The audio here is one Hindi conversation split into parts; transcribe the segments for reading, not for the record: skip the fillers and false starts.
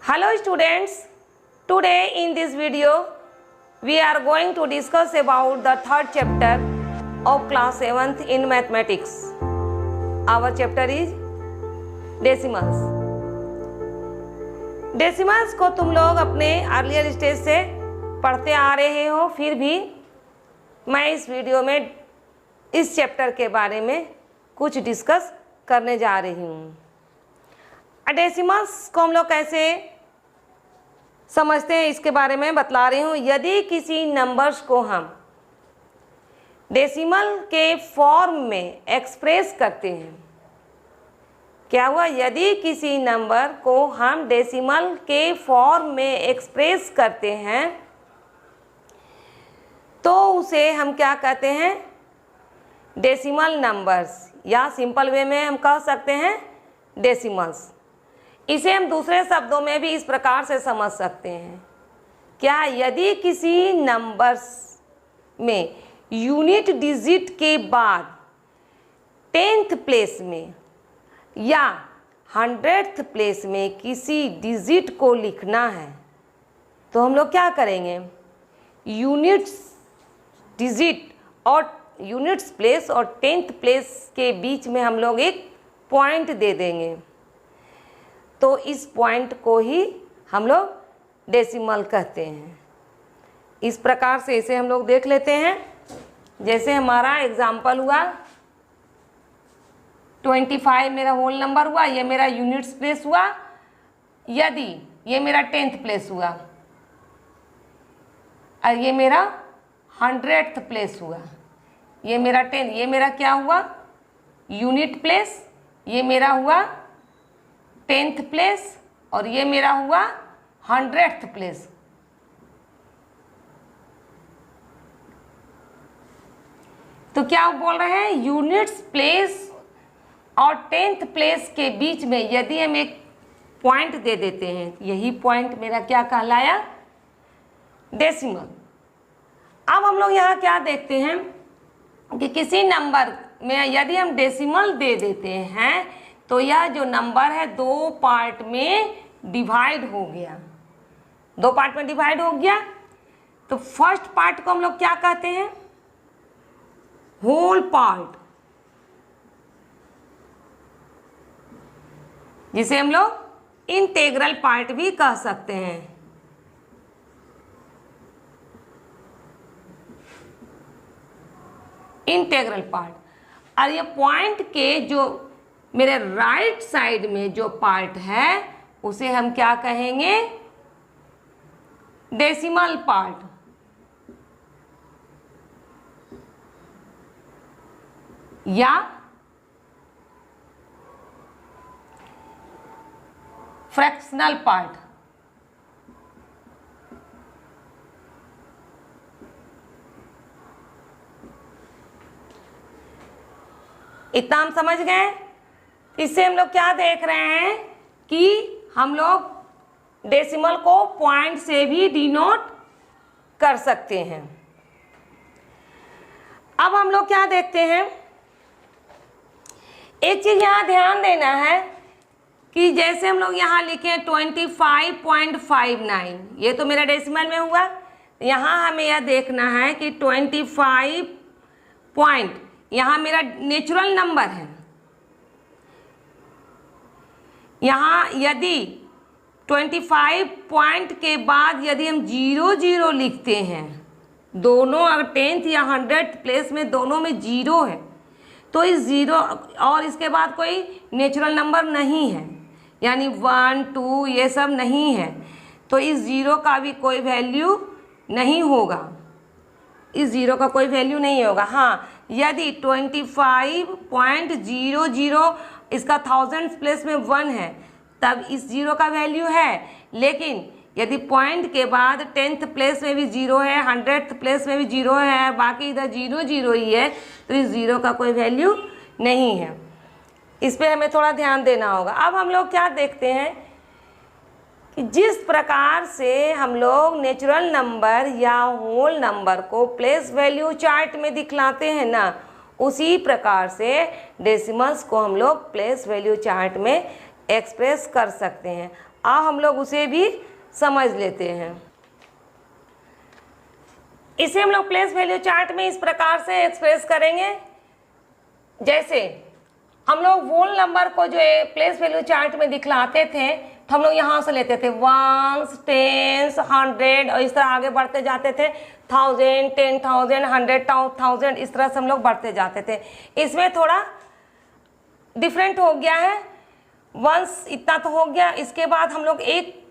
Hello students, today in this video we are going to discuss about the third chapter of class 7th in mathematics. Our chapter is decimals. Decimals को तुम लोग अपने अर्लियर स्टेज से पढ़ते आ रहे हो, फिर भी मैं इस वीडियो में इस चैप्टर के बारे में कुछ डिस्कस करने जा रही हूँ। डेसिमल्स को हम लोग कैसे समझते हैं इसके बारे में बतला रही हूँ। यदि किसी नंबर्स को हम डेसिमल के फॉर्म में एक्सप्रेस करते हैं, क्या हुआ? यदि किसी नंबर को हम डेसिमल के फॉर्म में एक्सप्रेस करते हैं तो उसे हम क्या कहते हैं? डेसिमल नंबर्स, या सिंपल वे में हम कह सकते हैं डेसिमल्स। इसे हम दूसरे शब्दों में भी इस प्रकार से समझ सकते हैं। क्या? यदि किसी नंबर्स में यूनिट डिजिट के बाद 10th प्लेस में या 100th प्लेस में किसी डिजिट को लिखना है तो हम लोग क्या करेंगे? यूनिट्स डिजिट और यूनिट्स प्लेस और 10th प्लेस के बीच में हम लोग एक पॉइंट दे देंगे, तो इस पॉइंट को ही हम लोग डेसिमल कहते हैं। इस प्रकार से इसे हम लोग देख लेते हैं। जैसे हमारा एग्जाम्पल हुआ 25 मेरा होल नंबर हुआ, ये मेरा यूनिट्स प्लेस हुआ। यदि ये मेरा 10th प्लेस हुआ और ये मेरा 100th प्लेस हुआ, ये मेरा 10, ये मेरा क्या हुआ? Unit place. ये मेरा हुआ 10th प्लेस और ये मेरा हुआ 100th प्लेस। तो क्या बोल रहे हैं? यूनिट्स प्लेस और 10th प्लेस के बीच में यदि हम एक पॉइंट दे देते हैं, यही पॉइंट मेरा क्या कहलाया? डेसिमल। अब हम लोग यहाँ क्या देखते हैं कि किसी नंबर में यदि हम डेसिमल दे देते हैं तो यह जो नंबर है दो पार्ट में डिवाइड हो गया। दो पार्ट में डिवाइड हो गया तो फर्स्ट पार्ट को हम लोग क्या कहते हैं? होल पार्ट, जिसे हम लोग इंटीग्रल पार्ट भी कह सकते हैं। Integral part. और ये पॉइंट के जो मेरे राइट साइड में जो पार्ट है उसे हम क्या कहेंगे? Decimal part. या फ्रैक्शनल पार्ट। इतना हम समझ गए। इससे हम लोग क्या देख रहे हैं कि हम लोग डेसिमल को पॉइंट से भी डिनोट कर सकते हैं। अब हम लोग क्या देखते हैं, एक चीज यहाँ ध्यान देना है कि जैसे हम लोग यहाँ लिखे 25.59, ये तो मेरा डेसिमल में हुआ। यहाँ हमें यह देखना है कि 25 पॉइंट, यहाँ मेरा नेचुरल नंबर है। यहाँ यदि 25 पॉइंट के बाद यदि हम 00 लिखते हैं, दोनों अगर 10th या 100th प्लेस में दोनों में 0 है तो इस 0 और इसके बाद कोई नेचुरल नंबर नहीं है, यानी 1 2 ये सब नहीं है, तो इस 0 का भी कोई वैल्यू नहीं होगा। इस 0 का कोई वैल्यू नहीं होगा। हाँ, यदि 25.00 इसका 1000th प्लेस में 1 है तब इस 0 का वैल्यू है, लेकिन यदि पॉइंट के बाद 10th प्लेस में भी 0 है, 100th प्लेस में भी 0 है, बाकी इधर 0 ही है, तो इस 0 का कोई वैल्यू नहीं है। इस पे हमें थोड़ा ध्यान देना होगा। अब हम लोग क्या देखते हैं कि जिस प्रकार से हम लोग नेचुरल नंबर या होल नंबर को प्लेस वैल्यू चार्ट में दिखलाते हैं ना, उसी प्रकार से डेसिमल्स को हम लोग प्लेस वैल्यू चार्ट में एक्सप्रेस कर सकते हैं। आओ हम लोग उसे भी समझ लेते हैं। इसे हम लोग प्लेस वैल्यू चार्ट में इस प्रकार से एक्सप्रेस करेंगे, जैसे हम लोग वोल नंबर को जो है प्लेस वैल्यू चार्ट में दिखलाते थे तो हम लोग यहाँ से लेते थे 1s, 10s, 100 और इस तरह आगे बढ़ते जाते थे 1000, 10,000, 100,000 इस तरह से हम लोग बढ़ते जाते थे। इसमें थोड़ा डिफरेंट हो गया है, वंस इतना तो हो गया। इसके बाद हम लोग एक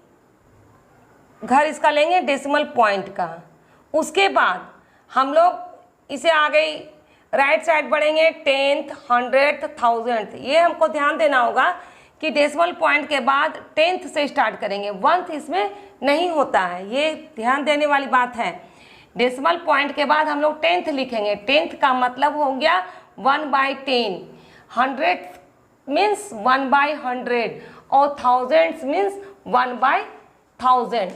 घर इसका लेंगे डेसिमल पॉइंट का, उसके बाद हम लोग इसे आगे राइट साइड बढ़ेंगे 10th, 100th, 1000th। ये हमको ध्यान देना होगा कि डेसिमल पॉइंट के बाद 10th से स्टार्ट करेंगे, 1th इसमें नहीं होता है, ये ध्यान देने वाली बात है। डेसिमल पॉइंट के बाद हम लोग 10th लिखेंगे। 10th का मतलब हो गया 1/10, 100th मीन्स 1/100 और 1000th मीन्स 1/1000।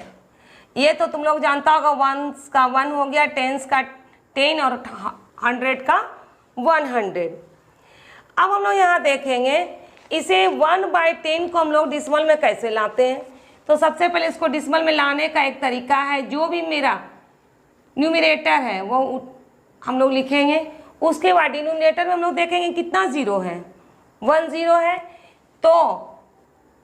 ये तो तुम लोग जानता होगा, 1s का 1 हो गया, 10s का 10 और 100 का 100। अब हम लोग यहाँ देखेंगे इसे 1/10 को हम लोग डिसिमल में कैसे लाते हैं। तो सबसे पहले इसको डिसिमल में लाने का एक तरीका है, जो भी मेरा न्यूमरेटर है वो हम लोग लिखेंगे, उसके बाद डिनोमिनेटर में हम लोग देखेंगे कितना जीरो है, 1 0 है। तो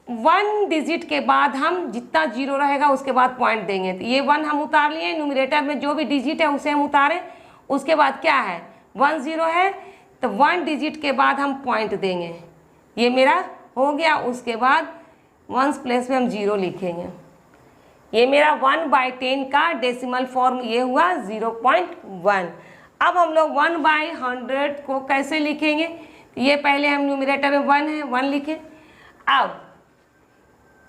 1 डिजिट के बाद हम जितना जीरो रहेगा उसके बाद पॉइंट देंगे। तो ये 1 हम उतार लिए, न्यूमरेटर में जो भी डिजिट है उसे हम उतारें। उसके बाद क्या है, 1 0 है तो 1 डिजिट के बाद हम पॉइंट देंगे, ये मेरा हो गया। उसके बाद 1s प्लेस में हम 0 लिखेंगे। ये मेरा 1/10 का डेसिमल फॉर्म ये हुआ 0.1। अब हम लोग 1/100 को कैसे लिखेंगे, ये पहले हम न्यूमरेटर में 1 है 1 लिखें। अब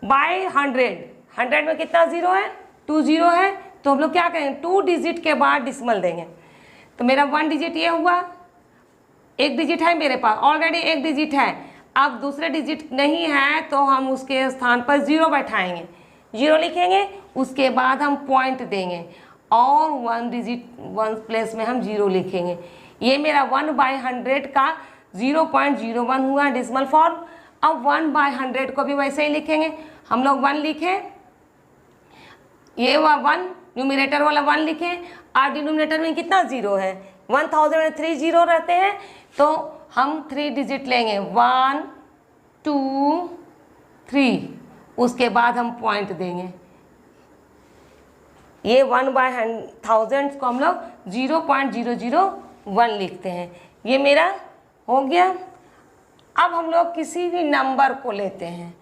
बाय 100 में कितना जीरो है, 2 0 है, तो हम लोग क्या करेंगे 2 डिजिट के बाद डिसिमल देंगे। तो मेरा 1 डिजिट ये हुआ, एक डिजिट है मेरे पास ऑलरेडी, एक डिजिट है। अब दूसरे डिजिट नहीं है तो हम उसके स्थान पर 0 बैठाएंगे, 0 लिखेंगे। उसके बाद हम पॉइंट देंगे और 1 डिजिट 1 प्लेस में हम 0 लिखेंगे। ये मेरा 1/100 का 0.01 हुआ डेसिमल फॉर्म। अब 1/100 को भी वैसे ही लिखेंगे, हम लोग 1 लिखें, ये हुआ 1, न्यूमरेटर वाला 1 लिखें और डिनोमिनेटर में कितना 0 है, 1000 में 3 0 रहते हैं तो हम 3 डिजिट लेंगे 1 2 3, उसके बाद हम पॉइंट देंगे। ये 1/1000 को हम लोग 0.001 लिखते हैं। ये मेरा हो गया। अब हम लोग किसी भी नंबर को लेते हैं,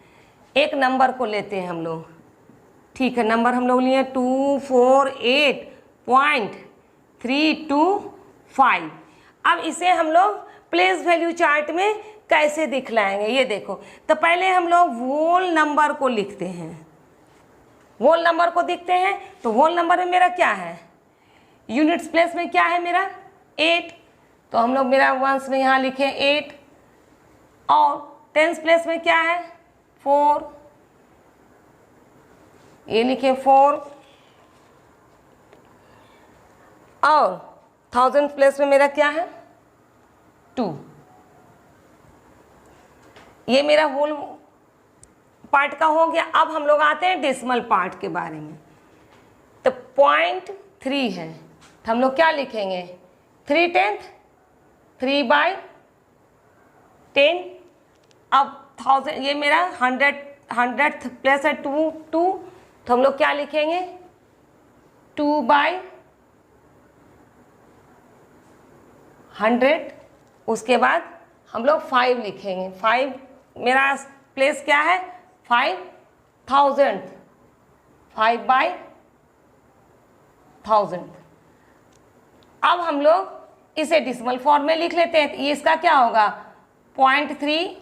एक नंबर को लेते हैं हम लोग, ठीक है। नंबर हम लोग लिए 248.325। अब इसे हम लोग प्लेस वैल्यू चार्ट में कैसे दिखलाएंगे, ये देखो। तो पहले हम लोग होल नंबर को लिखते हैं, होल नंबर को दिखते हैं। तो होल नंबर में मेरा क्या है, यूनिट्स प्लेस में क्या है मेरा 8, तो हम लोग मेरा 1s में यहाँ लिखे 8 और 10s प्लेस में क्या है 4, ये लिखे 4 और 1000 प्लेस में मेरा क्या है 2। ये मेरा होल पार्ट का हो गया। अब हम लोग आते हैं डेसिमल पार्ट के बारे में। तो 0.3 है तो हम लोग क्या लिखेंगे 3/10, 3/10। अब 1000, ये मेरा 100th प्लेस है 2 तो हम लोग क्या लिखेंगे 2/100। उसके बाद हम लोग 5 लिखेंगे, 5 मेरा प्लेस क्या है 5000, 5/1000। अब हम लोग इसे डिसिमल फॉर्म में लिख लेते हैं। तो ये इसका क्या होगा 0.3।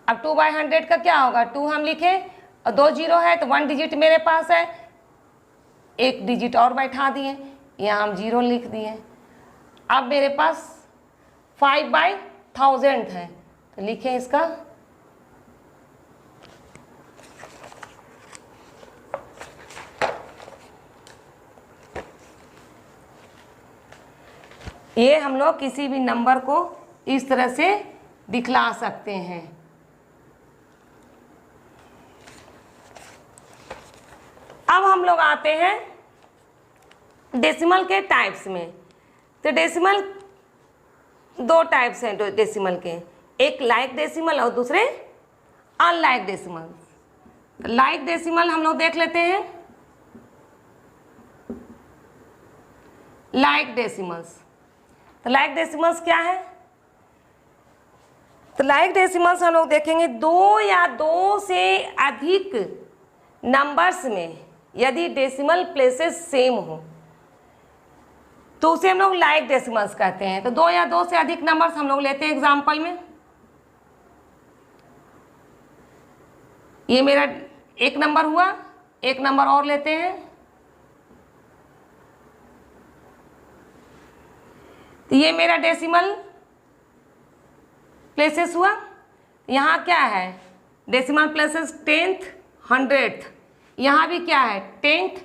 अब 2/100 का क्या होगा 2 हम लिखे और 2 0 है तो 1 डिजिट मेरे पास है, एक डिजिट और बैठा दिए, यहाँ हम 0 लिख दिए। अब मेरे पास 5/1000 है तो लिखें इसका ये हम लोग किसी भी नंबर को इस तरह से दिखला सकते हैं। हम लोग आते हैं डेसिमल के टाइप्स में। तो डेसिमल दो टाइप्स हैं डेसिमल के, एक लाइक डेसिमल और दूसरे अनलाइक डेसिमल। लाइक डेसिमल हम लोग देख लेते हैं। लाइक डेसिमल्स, तो लाइक डेसिमल्स क्या है? तो लाइक डेसिमल्स हम लोग देखेंगे दो या दो से अधिक नंबर्स में यदि डेसिमल प्लेसेस सेम हो तो उसे हम लोग लाइक डेसिमल्स कहते हैं। तो दो या दो से अधिक नंबर्स हम लोग लेते हैं एग्जाम्पल में। ये मेरा एक नंबर हुआ, एक नंबर और लेते हैं। तो ये मेरा डेसिमल प्लेसेस हुआ। यहाँ क्या है? डेसिमल प्लेसेस 10th 100th, यहाँ भी क्या है? 10th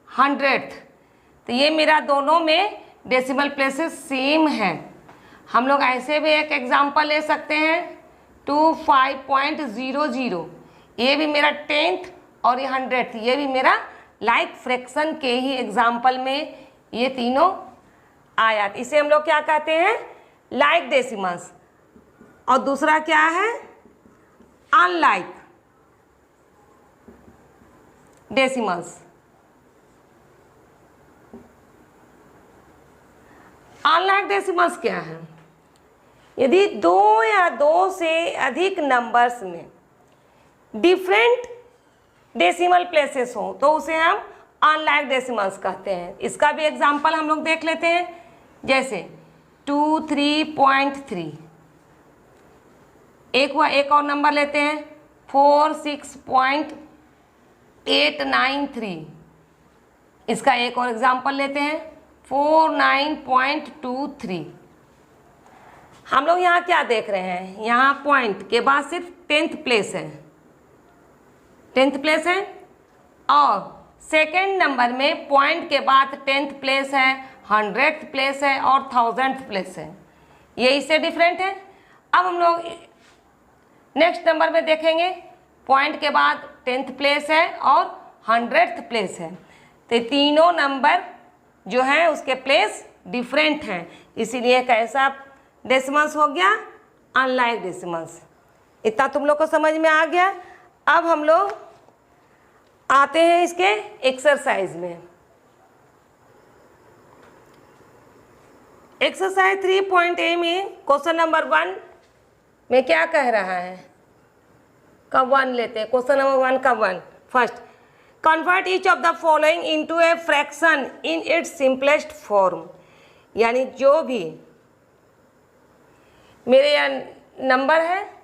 100th। तो ये मेरा दोनों में डेसिमल प्लेसेस सेम है। हम लोग ऐसे भी एक एग्जांपल ले सकते हैं 25.00, ये भी मेरा 10th और ये 100th, ये भी मेरा लाइक फ्रैक्शन के ही एग्जांपल में ये तीनों आया। इसे हम लोग क्या कहते हैं? Like decimals. और दूसरा क्या है? Unlike decimals. अनलाइक डेसिमल्स क्या है? यदि दो या दो से अधिक नंबर्स में डिफरेंट डेसिमल प्लेसेस हो तो उसे हम अनलाइक डेसिमल्स कहते हैं। इसका भी एग्जांपल हम लोग देख लेते हैं, जैसे 23.3, एक हुआ। एक और नंबर लेते हैं 46.893, इसका एक और एग्जांपल लेते हैं 49.23। हम लोग यहाँ क्या देख रहे हैं? यहाँ पॉइंट के बाद सिर्फ 10th प्लेस है, 10th प्लेस है, और सेकेंड नंबर में पॉइंट के बाद 10th प्लेस है, 100th प्लेस है और 1000th प्लेस है। ये इससे डिफरेंट है। अब हम लोग नेक्स्ट नंबर में देखेंगे, पॉइंट के बाद 10th प्लेस है और 100th प्लेस है। तो तीनों नंबर जो है उसके प्लेस डिफरेंट हैं, इसीलिए कैसा डेसिमल्स हो गया? Unlike decimals. इतना तुम लोग को समझ में आ गया। अब हम लोग आते हैं इसके एक्सरसाइज में। एक्सरसाइज 3.A में क्वेश्चन नंबर 1 में क्या कह रहा है? का 1 लेते हैं। क्वेश्चन नंबर 1 का 1 first, convert each of the following into a fraction in its simplest form. यानी जो भी मेरे यहाँ नंबर है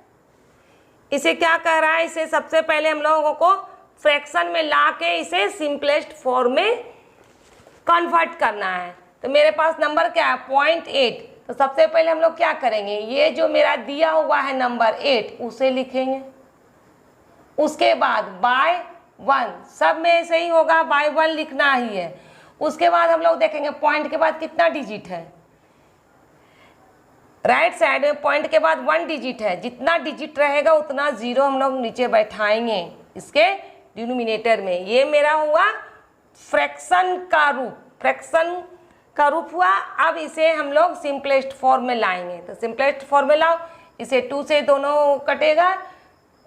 इसे क्या कह रहा है? इसे सबसे पहले हम लोगों को फ्रैक्शन में ला के इसे सिंपलेस्ट फॉर्म में कन्वर्ट करना है। तो मेरे पास नंबर क्या है? 0.8। तो सबसे पहले हम लोग क्या करेंगे? ये जो मेरा दिया हुआ है नंबर 8 उसे लिखेंगे। उसके बाद बाय 1, सब में ऐसे ही होगा, बाय 1 लिखना ही है। उसके बाद हम लोग देखेंगे पॉइंट के बाद कितना डिजिट है। राइट साइड में पॉइंट के बाद 1 डिजिट है, जितना डिजिट रहेगा उतना 0 हम लोग नीचे बैठाएंगे इसके डिनोमिनेटर में। ये मेरा हुआ फ्रैक्शन का रूप, फ्रैक्शन का रूप हुआ। अब इसे हम लोग सिंपलेस्ट फॉर्म में लाएंगे। तो सिंपलेस्ट फॉर्म में लाओ, इसे 2 से दोनों कटेगा,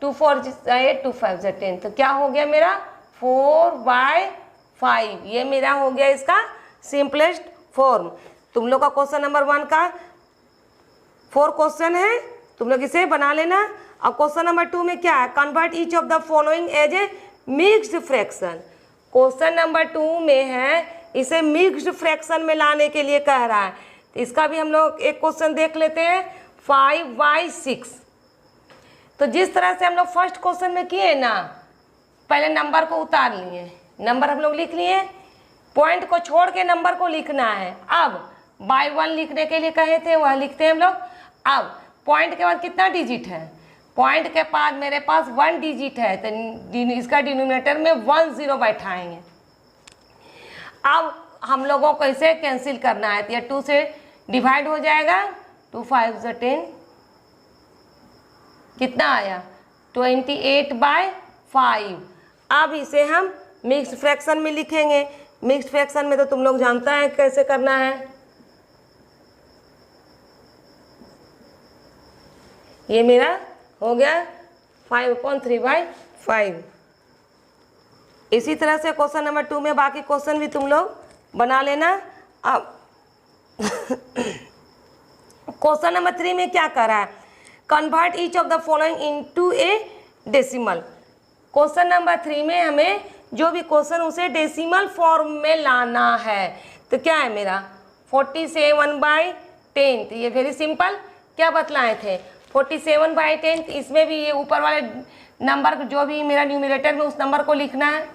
2 4 8, 2 5 10। तो क्या हो गया मेरा? 4/5। ये मेरा हो गया इसका सिंपलेस्ट फॉर्म। तुम लोग का क्वेश्चन नंबर 1 का 4 क्वेश्चन है, तुम लोग इसे बना लेना। अब क्वेश्चन नंबर 2 में क्या है? Convert each of the following as a mixed fraction. Question number 2 में है इसे मिक्स्ड फ्रैक्शन में लाने के लिए कह रहा है। तो इसका भी हम लोग एक क्वेश्चन देख लेते हैं 5/6। तो जिस तरह से हम लोग फर्स्ट क्वेश्चन में किए ना, पहले नंबर को उतार लिए, नंबर हम लोग लिख लिए, पॉइंट को छोड़ के नंबर को लिखना है। अब बाय 1 लिखने के लिए कहे थे, वह लिखते हैं हम लोग। अब पॉइंट के बाद कितना डिजिट है? पॉइंट के बाद मेरे पास 1 डिजिट है, तो इसका डिनोमिनेटर में 1 0 बैठाएंगे। अब हम लोगों को इसे कैंसिल करना है, तो ये 2 से डिवाइड हो जाएगा, 2 5 10, कितना आया? 28/5। अब इसे हम मिक्स्ड फ्रैक्शन में लिखेंगे। मिक्स्ड फ्रैक्शन में तो तुम लोग जानता है कैसे करना है। ये मेरा हो गया 5/3/5। इसी तरह से क्वेश्चन नंबर 2 में बाकी क्वेश्चन भी तुम लोग बना लेना। अब क्वेश्चन नंबर 3 में क्या कर रहा है, convert each of the following into A decimal. Question number 3 में हमें जो भी क्वेश्चन उसे डेसिमल फॉर्म में लाना है। तो क्या है मेरा 47/10, तो ये वेरी सिंपल क्या बतलाए थे 47/10। इसमें भी ये ऊपर वाले नंबर जो भी मेरा न्यूमरेटर में उस नंबर को लिखना है।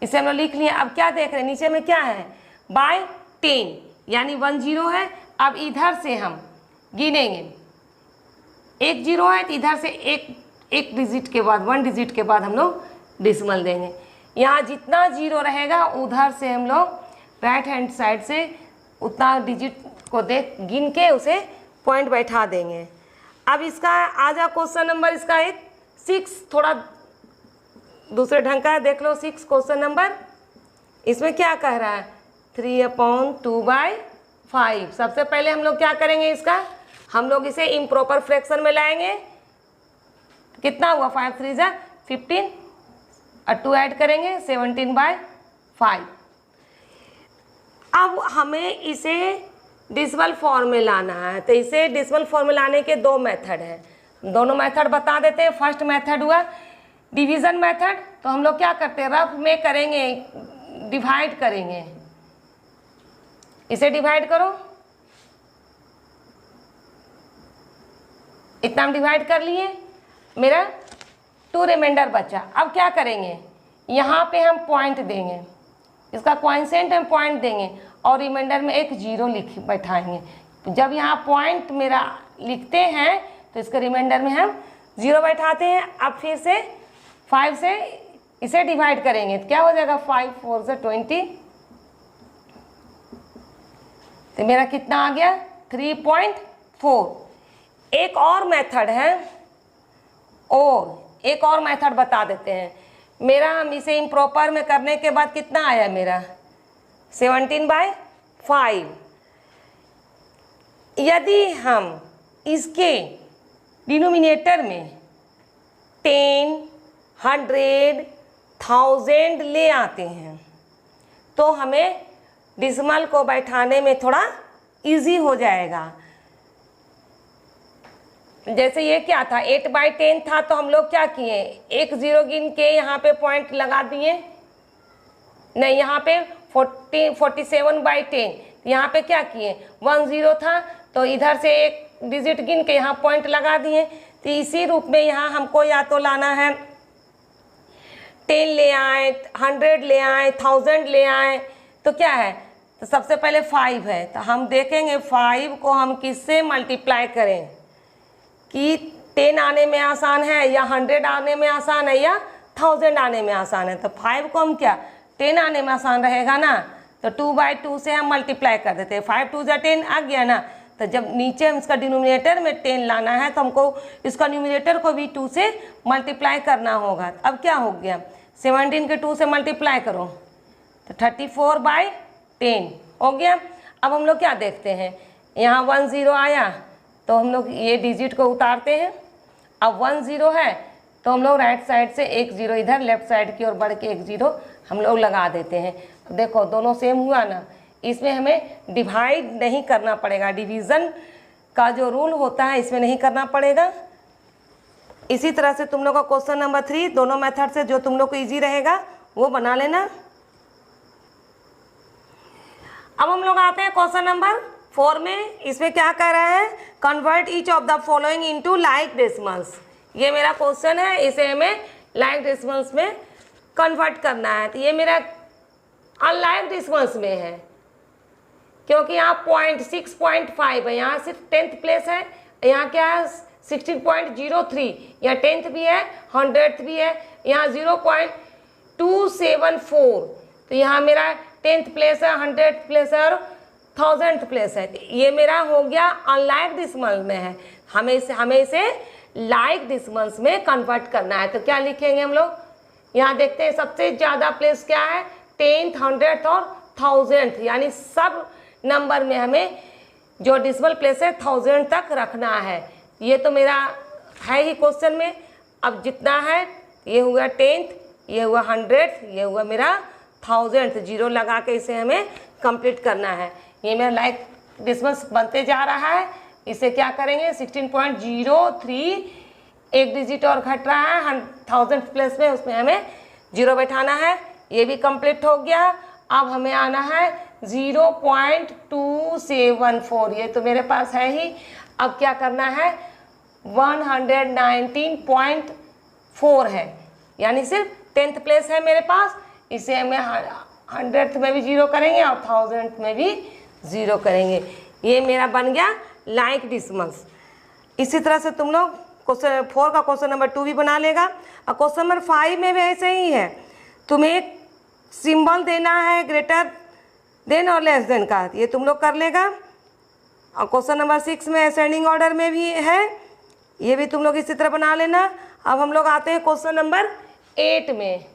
इसे हम लोग लिख लिए। अब क्या देख रहे हैं नीचे में क्या है बाय 10 यानी 10 है। अब इधर से हम गिनेंगे, 1 0 है तो इधर से एक डिजिट के बाद 1 डिजिट के बाद हम लोग डेसिमल देंगे। यहाँ जितना 0 रहेगा उधर से हम लोग राइट हैंड साइड से उतना डिजिट को देख गिन के उसे पॉइंट बैठा देंगे। अब इसका आ जा क्वेश्चन नंबर इसका एक 6 थोड़ा दूसरे ढंग का है, देख लो 6 क्वेश्चन नंबर। इसमें क्या कह रहा है 3/2/5। सबसे पहले हम लोग क्या करेंगे, इसका हम लोग इसे इम्प्रॉपर फ्रैक्शन में लाएंगे। कितना हुआ 5 3 जा 15 और 2 ऐड करेंगे 17/5। अब हमें इसे डेसिमल फॉर्म में लाना है। तो इसे डेसिमल फॉर्म में लाने के 2 मेथड हैं, दोनों मेथड बता देते हैं। फर्स्ट मेथड हुआ डिवीज़न मेथड। तो हम लोग क्या करते हैं रफ में करेंगे, डिवाइड करेंगे। इसे डिवाइड करो, इतना हम डिवाइड कर लिए, मेरा 2 रिमाइंडर बचा। अब क्या करेंगे यहाँ पे हम पॉइंट देंगे, इसका क्वॉइसेंट हम पॉइंट देंगे और रिमाइंडर में एक 0 लिख बैठाएंगे। जब यहाँ पॉइंट मेरा लिखते हैं तो इसके रिमाइंडर में हम 0 बैठाते हैं। अब फिर से 5 से इसे डिवाइड करेंगे तो क्या हो जाएगा 5 4 से 20। तो मेरा कितना आ गया 3.4। एक और मेथड है, और एक और मेथड बता देते हैं। मेरा हम इसे इम्प्रॉपर में करने के बाद कितना आया मेरा 17/5। यदि हम इसके डिनोमिनेटर में 10 100 1000 ले आते हैं तो हमें डेसिमल को बैठाने में थोड़ा इजी हो जाएगा। जैसे ये क्या था 8/10 था, तो हम लोग क्या किए एक 0 गिन के यहाँ पे पॉइंट लगा दिए। नहीं, यहाँ पे 47/10 यहाँ पे क्या किए 1 0 था तो इधर से एक डिजिट गिन के यहाँ पॉइंट लगा दिए। तो इसी रूप में यहाँ हमको या तो लाना है 10 ले आए, 100 ले आए, 1000 ले आए। तो क्या है, तो सबसे पहले 5 है, तो हम देखेंगे 5 को हम किससे मल्टीप्लाई करें कि 10 आने में आसान है या 100 आने में आसान है या 1000 आने में आसान है। तो 5 को हम क्या 10 आने में आसान रहेगा ना, तो 2/2 से हम मल्टीप्लाई कर देते हैं। 5 2 10 आ गया ना। तो जब नीचे हम इसका डिनोमिनेटर में 10 लाना है तो हमको इसका न्यूमरेटर को भी 2 से मल्टीप्लाई करना होगा। अब क्या हो गया 17 के 2 से मल्टीप्लाई करो तो 34/10 हो गया। अब हम लोग क्या देखते हैं, यहाँ 1 0 आया तो हम लोग ये डिजिट को उतारते हैं। अब 1 0 है तो हम लोग राइट साइड से एक 0 इधर लेफ्ट साइड की ओर बढ़ के एक 0 हम लोग लगा देते हैं। तो देखो दोनों सेम हुआ ना। इसमें हमें डिवाइड नहीं करना पड़ेगा, डिवीज़न का जो रूल होता है इसमें नहीं करना पड़ेगा। इसी तरह से तुम लोग का क्वेश्चन नंबर 3 दोनों मेथड से जो तुम लोग को ईजी रहेगा वो बना लेना। अब हम लोग आते हैं क्वेश्चन नंबर 4 में। इसमें क्या कह रहा है convert each of the following into like decimals. ये मेरा क्वेश्चन है, इसे हमें लाइक डेसिमल्स में कन्वर्ट करना है। तो ये मेरा अनलाइक डेसिमल्स में है क्योंकि यहाँ 6.5 है, यहाँ सिर्फ 10th प्लेस है, यहाँ क्या है 16.03, यहाँ 10th भी है 100th भी है, यहाँ 0.274। तो यहाँ मेरा 10th प्लेस है, 100th प्लेस है और 1000th प्लेस है। ये मेरा हो गया अनलाइक डेसिमल में है। हमें इसे लाइक डेसिमल्स में कन्वर्ट करना है। तो क्या लिखेंगे हम लोग यहाँ देखते हैं सबसे ज़्यादा प्लेस क्या है, 10th, 100th और 1000th, यानी सब नंबर में हमें जो डेसिमल प्लेस है 1000 तक रखना है। ये तो मेरा है ही क्वेश्चन में। अब जितना है, ये हुआ 10th, ये हुआ 100th, ये हुआ मेरा 1000th, जीरो लगा के इसे हमें कंप्लीट करना है। ये मेरा लाइक डेसिमल्स बनते जा रहा है। इसे क्या करेंगे, 16.03, एक डिजिट और घट रहा है 1000 प्लेस में, उसमें हमें जीरो बैठाना है। ये भी कंप्लीट हो गया। अब हमें आना है 0.274, ये तो मेरे पास है ही। अब क्या करना है, 119.4 है, यानी सिर्फ 10th प्लेस है मेरे पास। इसे हमें 100th में भी जीरो करेंगे और 1000th में भी जीरो करेंगे। ये मेरा बन गया लाइक डेसिमल्स। इसी तरह से तुम लोग क्वेश्चन 4 का क्वेश्चन नंबर 2 भी बना लेगा। और क्वेश्चन नंबर 5 में भी ऐसे ही है, तुम्हें एक सिंबल देना है ग्रेटर देन और लेस देन का, ये तुम लोग कर लेगा। और क्वेश्चन नंबर 6 में असेंडिंग ऑर्डर में भी है, ये भी तुम लोग इसी तरह बना लेना। अब हम लोग आते हैं क्वेश्चन नंबर 8 में।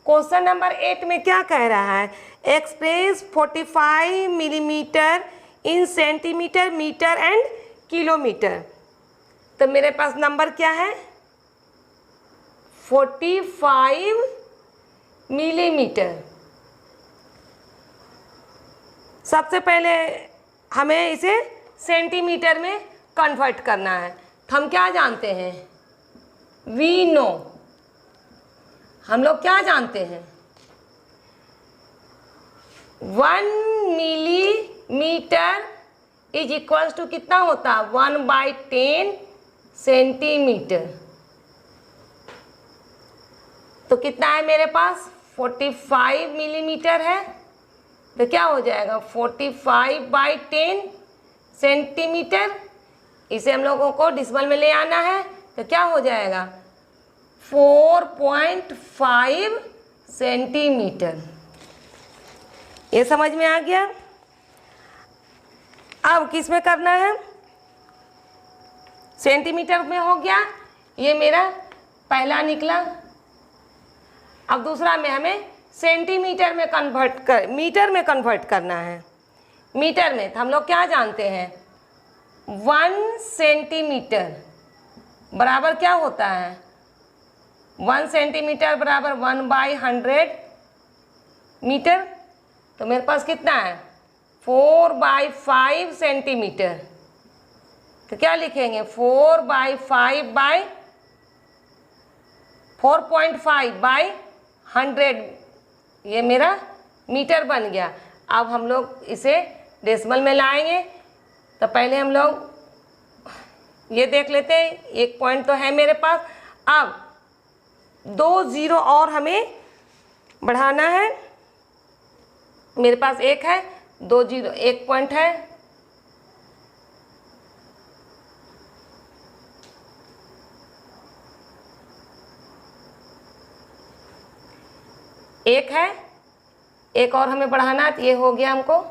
क्वेश्चन नंबर 8 में क्या कह रहा है, express 45 millimetre in centimetre, metre and kilometre. तो मेरे पास नंबर क्या है, 45 मिलीमीटर। सबसे पहले हमें इसे सेंटीमीटर में कन्वर्ट करना है। तो हम क्या जानते हैं, वी नो, हम लोग क्या जानते हैं, 1 मिलीमीटर इज इक्वल्स टू कितना होता है, 1/10 सेंटीमीटर। तो कितना है मेरे पास, 45 मिलीमीटर है। तो क्या हो जाएगा, 45/10 सेंटीमीटर। इसे हम लोगों को डेसिमल में ले आना है, तो क्या हो जाएगा, 4.5 सेंटीमीटर। ये समझ में आ गया। अब किस में करना है, सेंटीमीटर में हो गया, ये मेरा पहला निकला। अब दूसरा में हमें सेंटीमीटर में मीटर में कन्वर्ट करना है। मीटर में तो हम लोग क्या जानते हैं, 1 सेंटीमीटर बराबर क्या होता है, 1 सेंटीमीटर बराबर 1/100 मीटर। तो मेरे पास कितना है, 4/5 सेंटीमीटर। तो क्या लिखेंगे, 4/5/100, ये मेरा मीटर बन गया। अब हम लोग इसे डेसिमल में लाएंगे। तो पहले हम लोग ये देख लेते हैं, एक पॉइंट तो है मेरे पास। अब 2 जीरो और हमें बढ़ाना है। मेरे पास 1 है, 2 जीरो, 1 पॉइंट है। एक है, एक और हमें बढ़ाना है, तो ये हो गया हमको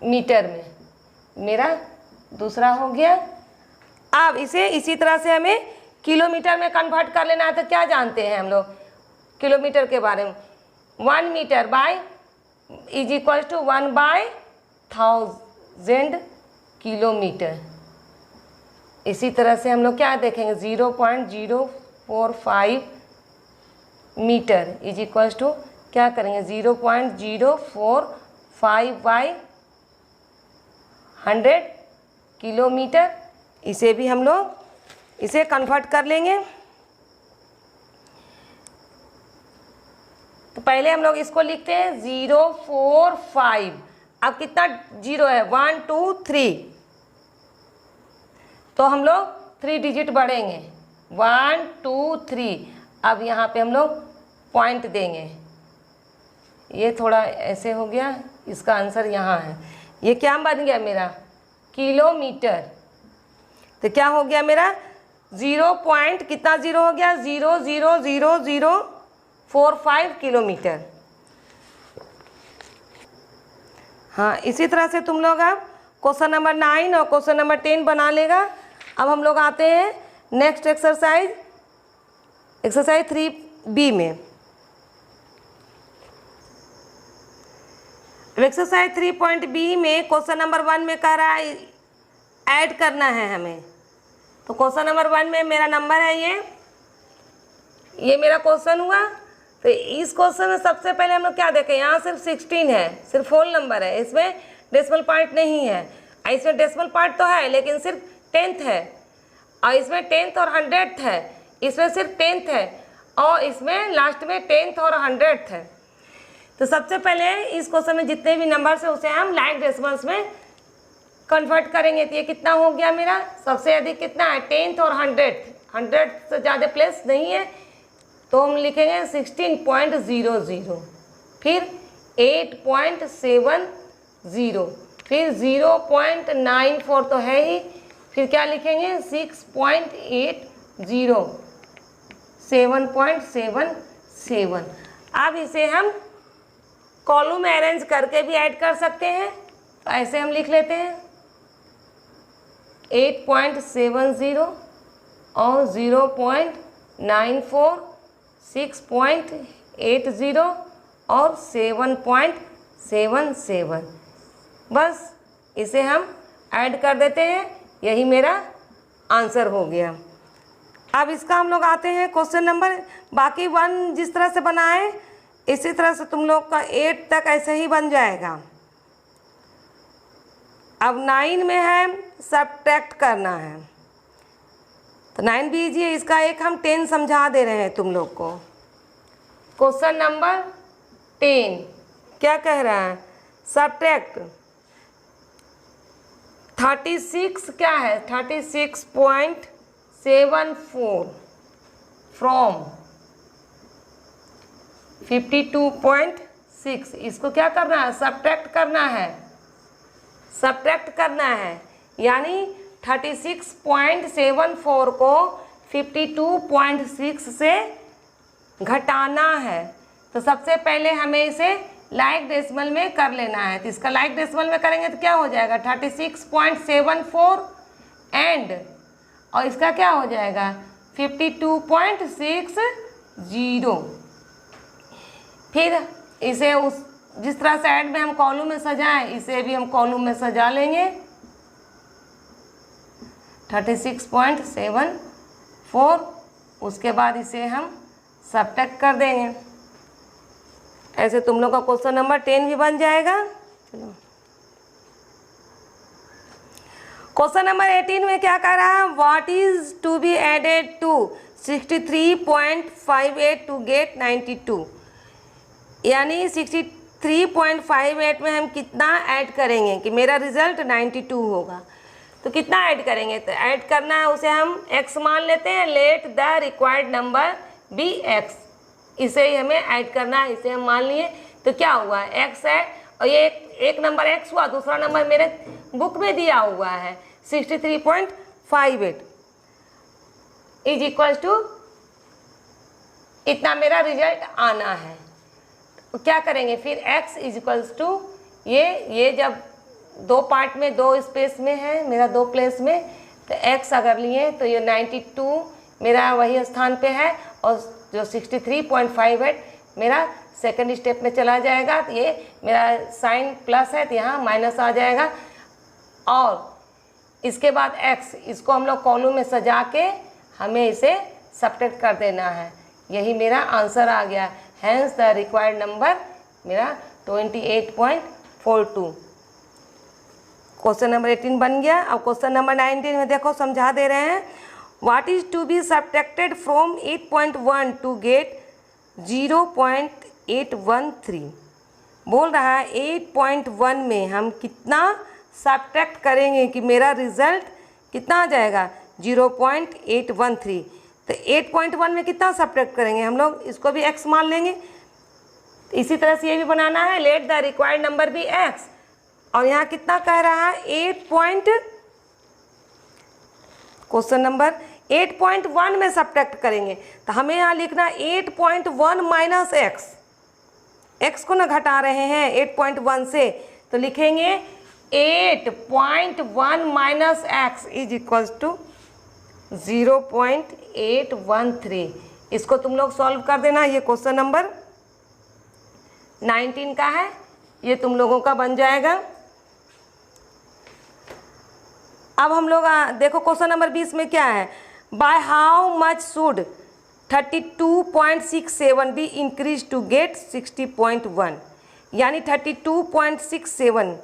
मीटर में, मेरा दूसरा हो गया। अब इसे इसी तरह से हमें किलोमीटर में कन्वर्ट कर लेना है। तो क्या जानते हैं हम लोग किलोमीटर के बारे में, 1 metre by is equal to 1/1000 kilometre. इसी तरह से हम लोग क्या देखेंगे, 0.045 मीटर इज इक्वल्स टू क्या करेंगे, 0.045/100 किलोमीटर। इसे भी हम लोग इसे कन्वर्ट कर लेंगे। तो पहले हम लोग इसको लिखते हैं 045। अब कितना जीरो है, 1 2 3, तो हम लोग 3 डिजिट बढ़ेंगे, 1 2 3। अब यहाँ पे हम लोग पॉइंट देंगे, ये थोड़ा ऐसे हो गया, इसका आंसर यहाँ है। ये क्या बन गया मेरा, किलोमीटर। तो क्या हो गया मेरा, 0 पॉइंट कितना जीरो हो गया, 0.00045 किलोमीटर। हाँ, इसी तरह से तुम लोग अब क्वेश्चन नंबर 9 और क्वेश्चन नंबर 10 बना लेगा। अब हम लोग आते हैं नेक्स्ट एक्सरसाइज 3 बी में। एक्सरसाइज 3.b में क्वेश्चन नंबर 1 में कह रहा है ऐड करना है हमें। तो क्वेश्चन नंबर 1 में मेरा नंबर है ये मेरा क्वेश्चन हुआ। तो इस क्वेश्चन में सबसे पहले हम लोग क्या देखें, यहाँ सिर्फ 16 है, सिर्फ होल नंबर है, इसमें डेसिमल पार्ट नहीं है। इसमें डेसिमल पार्ट तो है लेकिन सिर्फ 10th है, और इसमें 10th और 100th है, इसमें सिर्फ 10th है, और इसमें लास्ट में 10th और 100th है। तो सबसे पहले इस क्वेश्चन में जितने भी नंबर्स है उसे हम लाइक डेसिमल्स में कन्वर्ट करेंगे। तो ये कितना हो गया मेरा, सबसे अधिक कितना है 10th और 100th, 100 से ज़्यादा प्लेस नहीं है, तो हम लिखेंगे 16.00, फिर 8.70, फिर 0.94 तो है ही, फिर क्या लिखेंगे 6.80, 7.77। अब इसे हम कॉलम में अरेंज करके भी ऐड कर सकते हैं। तो ऐसे हम लिख लेते हैं 8.70 और 0.94, 6.80 और 7.77। बस इसे हम ऐड कर देते हैं, यही मेरा आंसर हो गया। अब इसका हम लोग आते हैं क्वेश्चन नंबर, बाकी 1 जिस तरह से बना है इसी तरह से तुम लोग का 8 तक ऐसे ही बन जाएगा। अब 9 में है सब्ट्रैक्ट करना है, तो 9 भी लीजिए, इसका एक हम 10 समझा दे रहे हैं तुम लोग को। क्वेश्चन नंबर 10 क्या कह रहा है, सब्ट्रैक्ट 36 क्या है 36.74 फ्रॉम 52.6। इसको क्या करना है, सब्ट्रैक्ट करना है, सब्ट्रैक्ट करना है, यानी 36.74 को 52.6 से घटाना है। तो सबसे पहले हमें इसे लाइक डेसिमल में कर लेना है। तो इसका लाइक डेसिमल में करेंगे तो क्या हो जाएगा 36.74 एंड, और इसका क्या हो जाएगा 52.60। फिर इसे उस जिस तरह से ऐड में हम कॉलम में सजाएं, इसे भी हम कॉलम में सजा लेंगे 36.74। उसके बाद इसे हम सब्ट्रैक्ट कर देंगे। ऐसे तुम लोग का क्वेश्चन नंबर 10 भी बन जाएगा। चलो क्वेश्चन नंबर 18 में क्या कह रहा है, what is to be added to 63.58 to get 92। यानी 63.58 में हम कितना ऐड करेंगे कि मेरा रिजल्ट 92 होगा। तो कितना ऐड करेंगे, तो ऐड करना है उसे हम x मान लेते हैं, let the required number be x, इसे ही हमें ऐड करना है, इसे हम मान लिए। तो क्या हुआ x है, और ये एक नंबर x हुआ, दूसरा नंबर मेरे बुक में दिया हुआ है 63.58 इज इक्वल टू इतना मेरा रिजल्ट आना है। तो क्या करेंगे फिर x इज इक्वल्स टू ये जब दो पार्ट में, दो स्पेस में है मेरा, दो प्लेस में, तो x अगर लिए तो ये 92 मेरा वही स्थान पे है, और जो 63.58 मेरा सेकंड स्टेप में चला जाएगा। तो ये मेरा साइन प्लस है तो यहाँ माइनस आ जाएगा, और इसके बाद x, इसको हम लोग कॉलम में सजा के हमें इसे सब्ट्रैक्ट कर देना है। यही मेरा आंसर आ गया। हैंस द रिक्वायर्ड नंबर मेरा 28.42। क्वेश्चन नंबर 18 बन गया। अब क्वेश्चन नंबर 19 में देखो समझा दे रहे हैं, what is to be subtracted from 8.1 to get 0.813। बोल रहा है 8.1 में हम कितना सब्ट्रैक्ट करेंगे कि मेरा रिजल्ट कितना आ जाएगा 0.813। तो 8.1 में कितना सब्ट्रैक्ट करेंगे हम लोग, इसको भी x मान लेंगे। इसी तरह से ये भी बनाना है, लेट द रिक्वायर्ड नंबर भी x, और यहाँ कितना कह रहा है क्वेश्चन नंबर 8.1 में सब्ट्रैक्ट करेंगे। तो हमें यहाँ लिखना 8.1 माइनस x को ना घटा रहे हैं 8.1 से, तो लिखेंगे 8.1 minus x is equals to 0.813। इसको तुम लोग सॉल्व कर देना। ये क्वेश्चन नंबर 19 का है, ये तुम लोगों का बन जाएगा। अब हम लोग देखो क्वेश्चन नंबर 20 में क्या है, by how much should 32.67 be increase to get 60.1, यानी 32.67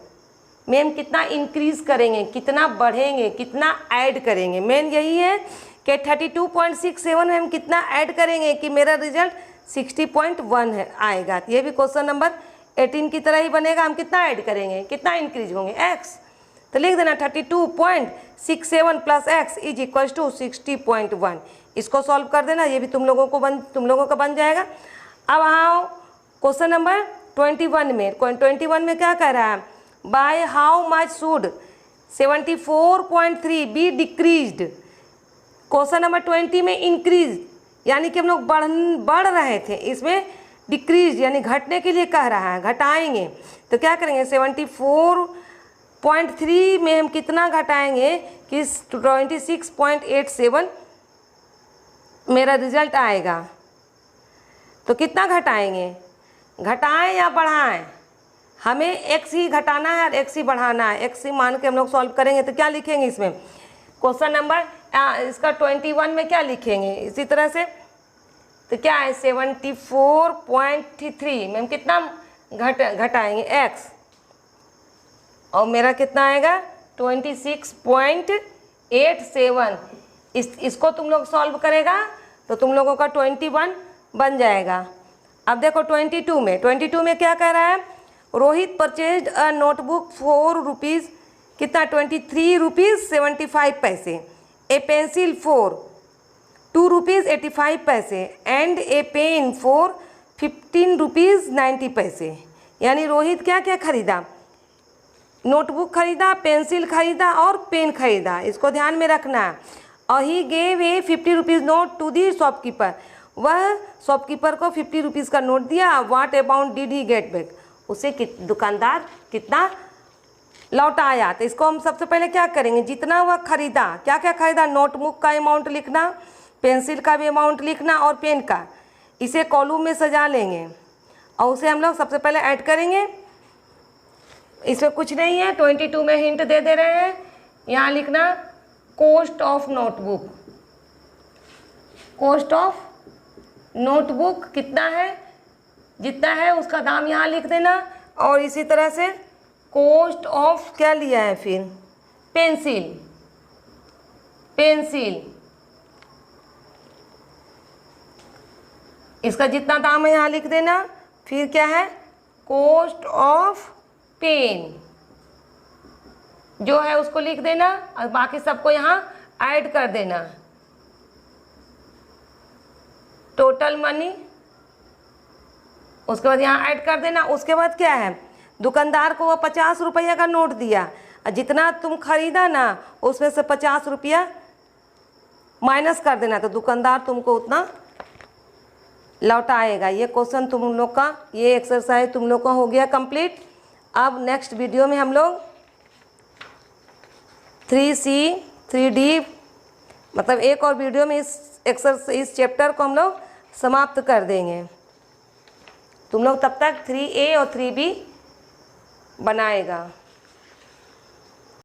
में हम कितना इंक्रीज करेंगे, कितना बढ़ेंगे, कितना ऐड करेंगे। मेन यही है कि 32.67 में हम कितना ऐड करेंगे कि मेरा रिजल्ट 60.1 है आएगा। ये भी क्वेश्चन नंबर 18 की तरह ही बनेगा। हम कितना ऐड करेंगे, कितना इंक्रीज होंगे, x। तो लिख देना 32.67 plus x is equal to 60.1। इसको सॉल्व कर देना, ये भी तुम लोगों का बन जाएगा। अब आओ क्वेश्चन नंबर 21 में। 21 में क्या कह रहा है, by how much should 74.3 be decreased. Question number 20 में इंक्रीज यानी कि हम लोग बढ़ रहे थे, इसमें डिक्रीज यानी घटने के लिए कह रहा है, घटाएंगे। तो क्या करेंगे, 74.3 में हम कितना घटाएंगे कि 26.87 मेरा रिजल्ट आएगा। तो कितना घटाएंगे, घटाएं या बढ़ाएं, हमें x ही घटाना है और x ही बढ़ाना है। x ही मान के हम लोग सॉल्व करेंगे। तो क्या लिखेंगे इसमें, क्वेश्चन नंबर इसका 21 में क्या लिखेंगे इसी तरह से। तो क्या है 74.3 में हम कितना घटाएंगे x, और मेरा कितना आएगा 26.87। इसको तुम लोग सॉल्व करेगा तो तुम लोगों का 21 बन जाएगा। अब देखो 22 में क्या कह रहा है, Rohit purchased a notebook for rupees कितना 23 रुपीज़ 75 पैसे, ए पेंसिल फॉर 2 रुपीज़ 85 पैसे and a pen for 15 rupees 90 पैसे। यानी रोहित क्या क्या खरीदा, नोटबुक खरीदा, पेंसिल खरीदा और पेन खरीदा। इसको ध्यान में रखना है। और he gave a 50 rupees note to the shopkeeper, वह शॉपकीपर को 50 रुपीज़ का नोट दिया। What amount did he get back, उसे दुकानदार कितना लौटाया। तो इसको हम सबसे पहले क्या करेंगे, जितना वह खरीदा, क्या क्या खरीदा, नोटबुक का अमाउंट लिखना, पेंसिल का भी अमाउंट लिखना और पेन का, इसे कॉलम में सजा लेंगे और उसे हम लोग सबसे पहले ऐड करेंगे। इसमें कुछ नहीं है, 22 में हिंट दे रहे हैं। यहाँ लिखना cost of notebook, cost of notebook कितना है, जितना है उसका दाम यहाँ लिख देना। और इसी तरह से कॉस्ट ऑफ क्या लिया है फिर, पेंसिल, इसका जितना दाम है यहाँ लिख देना। फिर क्या है, कॉस्ट ऑफ पेन जो है उसको लिख देना और बाकी सबको यहाँ ऐड कर देना। टोटल मनी, उसके बाद यहाँ ऐड कर देना। उसके बाद क्या है, दुकानदार को वो 50 रुपया का नोट दिया और जितना तुम खरीदा ना उसमें से 50 रुपया माइनस कर देना, तो दुकानदार तुमको उतना लौटाएगा। ये क्वेश्चन तुम लोग का, ये एक्सरसाइज तुम लोग का हो गया कंप्लीट। अब नेक्स्ट वीडियो में हम लोग 3C 3D मतलब एक और वीडियो में इस चैप्टर को हम लोग समाप्त कर देंगे। तुम लोग तब तक 3A और 3B बनाएगा।